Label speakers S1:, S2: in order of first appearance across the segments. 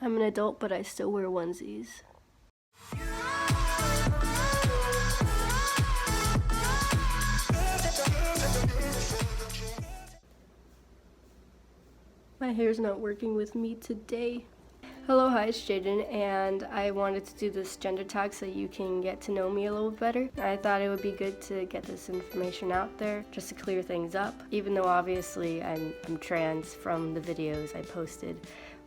S1: I'm an adult, but I still wear onesies. My hair's not working with me today. Hello, hi, it's Jayden, and I wanted to do this gender tag so you can get to know me a little better. I thought it would be good to get this information out there just to clear things up, even though obviously I'm trans from the videos I posted,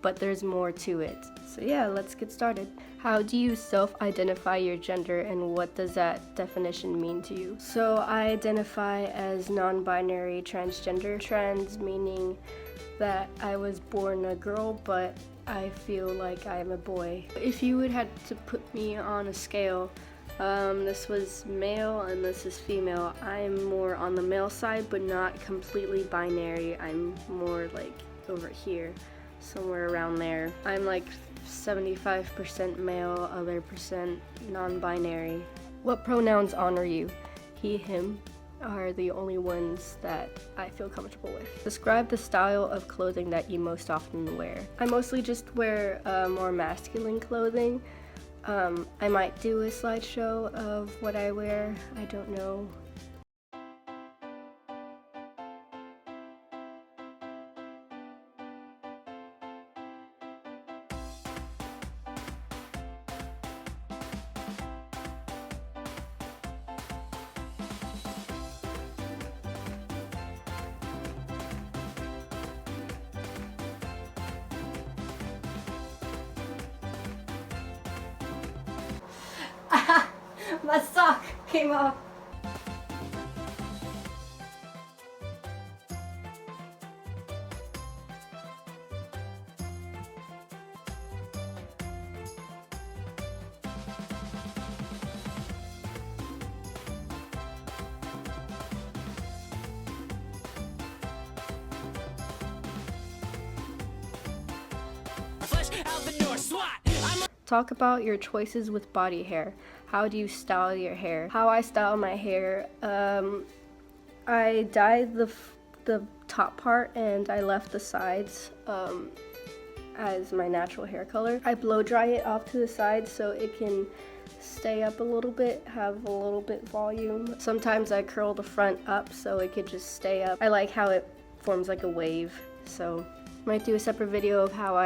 S1: but there's more to it. So yeah, let's get started. How do you self-identify your gender, and what does that definition mean to you? So I identify as non-binary transgender. Trans meaning that I was born a girl, but I feel like I'm a boy. If you would have to put me on a scale, this was male and this is female. I'm more on the male side, but not completely binary. I'm more like over here, somewhere around there. I'm like 75% male, other percent non-binary. What pronouns honor you? He, him are the only ones that I feel comfortable with. Describe the style of clothing that you most often wear. I mostly just wear more masculine clothing. I might do a slideshow of what I wear. I don't know. My sock came off. Talk about your choices with body hair. How do you style your hair? How I style my hair, I dyed the top part and I left the sides as my natural hair color. I blow dry it off to the side so it can stay up a little bit, have a little bit volume. Sometimes I curl the front up so it could just stay up. I like how it forms like a wave, so I might do a separate video of how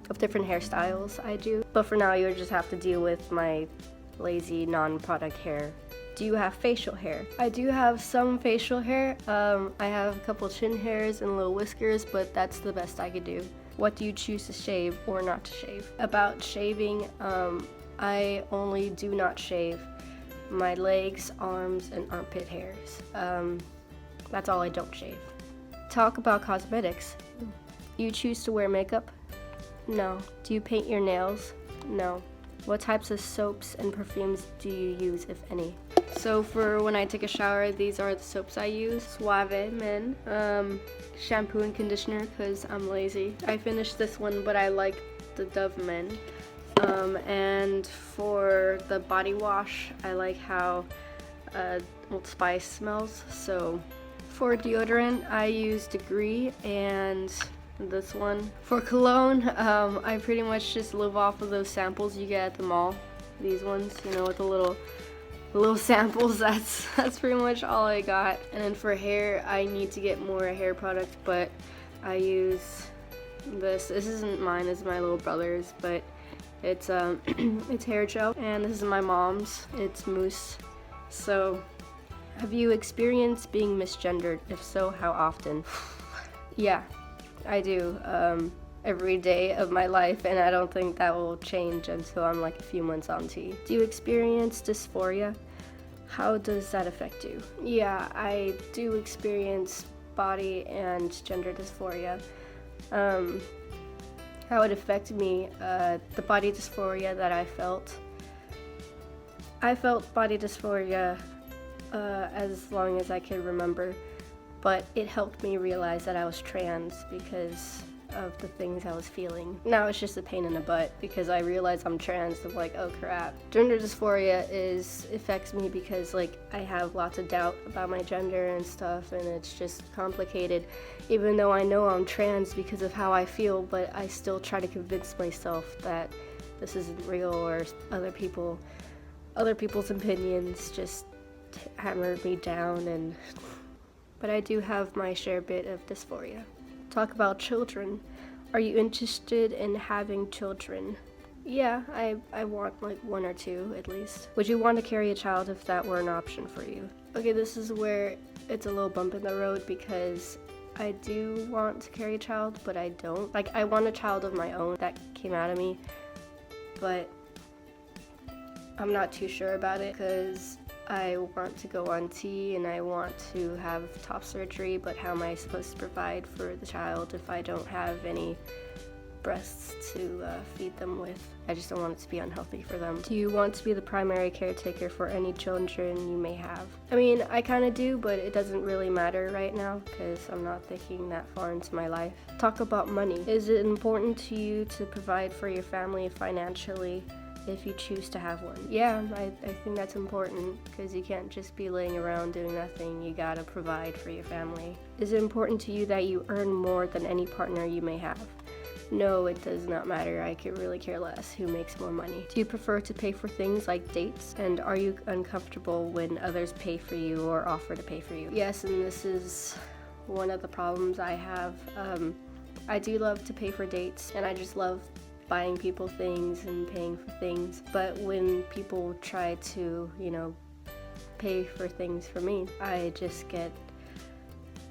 S1: of different hairstyles I do. But for now, you'll just have to deal with my lazy non-product hair. Do you have facial hair? I do have some facial hair. I have a couple chin hairs and little whiskers, but that's the best I could do. What do you choose to shave or not to shave? About shaving, I only do not shave my legs, arms, and armpit hairs. That's all I don't shave. Talk about cosmetics. You choose to wear makeup? No. Do you paint your nails? No. What types of soaps and perfumes do you use, if any? So for when I take a shower, these are the soaps I use. Suave Men, shampoo and conditioner because I'm lazy. I finished this one, but I like the Dove Men. And for the body wash, I like how Old Spice smells. So for deodorant, I use Degree and this one. For cologne, I pretty much just live off of those samples you get at the mall. These ones, you know, with the little samples. That's pretty much all I got. And then for hair, I need to get more hair product, but I use this. This isn't mine, it's my little brother's, but it's it's hair gel, and this is my mom's. It's mousse. So, have you experienced being misgendered? If so, how often? Yeah. I do every day of my life, and I don't think that will change until I'm like a few months on T. Do you experience dysphoria? How does that affect you? Yeah, I do experience body and gender dysphoria. How it affected me, the body dysphoria that I felt body dysphoria as long as I could remember. But it helped me realize that I was trans because of the things I was feeling. Now it's just a pain in the butt because I realize I'm trans. I'm like, oh crap. Gender dysphoria affects me because like I have lots of doubt about my gender and stuff, and it's just complicated, even though I know I'm trans because of how I feel, but I still try to convince myself that this isn't real, or other people's opinions just hammer me down. But I do have my share bit of dysphoria. Talk about children. Are you interested in having children? Yeah, I want like 1 or 2 at least. Would you want to carry a child if that were an option for you? Okay, this is where it's a little bump in the road because I do want to carry a child, but I don't. Like, I want a child of my own that came out of me, but I'm not too sure about it because I want to go on T and I want to have top surgery, but how am I supposed to provide for the child if I don't have any breasts to feed them with? I just don't want it to be unhealthy for them. Do you want to be the primary caretaker for any children you may have? I mean, I kind of do, but it doesn't really matter right now because I'm not thinking that far into my life. Talk about money. Is it important to you to provide for your family financially if you choose to have one? Yeah, I think that's important because you can't just be laying around doing nothing. You gotta provide for your family. Is it important to you that you earn more than any partner you may have? No, it does not matter. I could really care less who makes more money. Do you prefer to pay for things like dates? And are you uncomfortable when others pay for you or offer to pay for you? Yes, and this is one of the problems I have. I do love to pay for dates, and I just love buying people things and paying for things, but when people try to, pay for things for me, I just get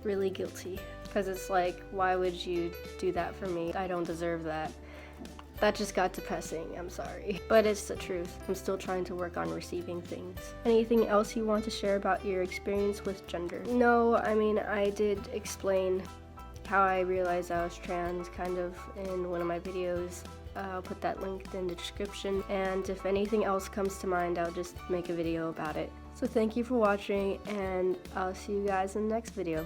S1: really guilty because it's like, why would you do that for me? I don't deserve that. That just got depressing, I'm sorry. But it's the truth. I'm still trying to work on receiving things. Anything else you want to share about your experience with gender? No, I mean, I did explain how I realized I was trans kind of in one of my videos. I'll put that linked in the description, and if anything else comes to mind, I'll just make a video about it. So thank you for watching, and I'll see you guys in the next video.